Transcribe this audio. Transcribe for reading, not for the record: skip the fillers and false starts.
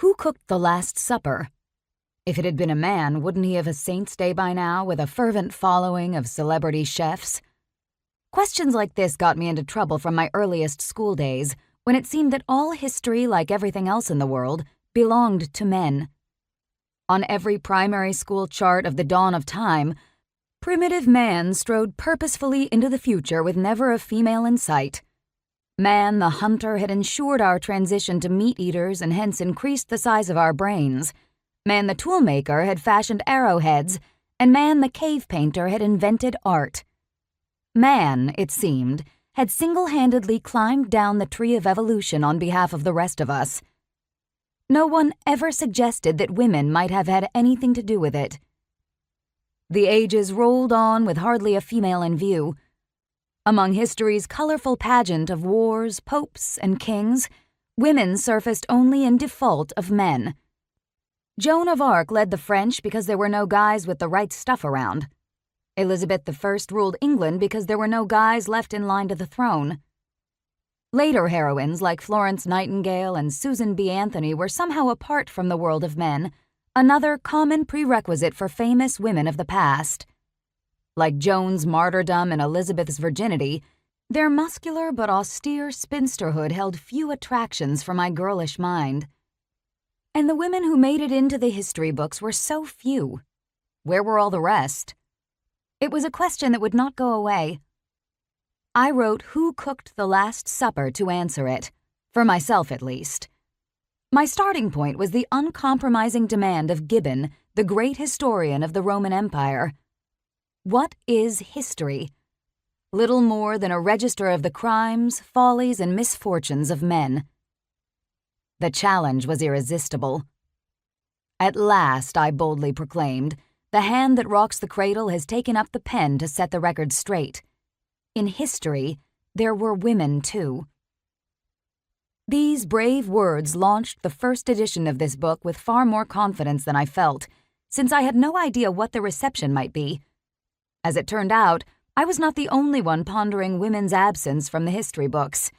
Who cooked the Last Supper? If it had been a man, wouldn't he have a saint's day by now with a fervent following of celebrity chefs? Questions like this got me into trouble from my earliest school days, when it seemed that all history, like everything else in the world, belonged to men. On every primary school chart of the dawn of time, primitive man strode purposefully into the future with never a female in sight. Man, the hunter, had ensured our transition to meat-eaters and hence increased the size of our brains. Man, the toolmaker, had fashioned arrowheads, and man, the cave painter, had invented art. Man, it seemed, had single-handedly climbed down the tree of evolution on behalf of the rest of us. No one ever suggested that women might have had anything to do with it. The ages rolled on with hardly a female in view. Among history's colorful pageant of wars, popes, and kings, women surfaced only in default of men. Joan of Arc led the French because there were no guys with the right stuff around. Elizabeth I ruled England because there were no guys left in line to the throne. Later heroines like Florence Nightingale and Susan B. Anthony were somehow apart from the world of men, another common prerequisite for famous women of the past. Like Joan's martyrdom and Elizabeth's virginity, their muscular but austere spinsterhood held few attractions for my girlish mind. And the women who made it into the history books were so few. Where were all the rest? It was a question that would not go away. I wrote Who Cooked the Last Supper to answer it, for myself at least. My starting point was the uncompromising demand of Gibbon, the great historian of the Roman Empire. What is history? Little more than a register of the crimes, follies, and misfortunes of men. The challenge was irresistible. At last, I boldly proclaimed, the hand that rocks the cradle has taken up the pen to set the record straight. In history, there were women too. These brave words launched the first edition of this book with far more confidence than I felt, since I had no idea what the reception might be. As it turned out, I was not the only one pondering women's absence from the history books.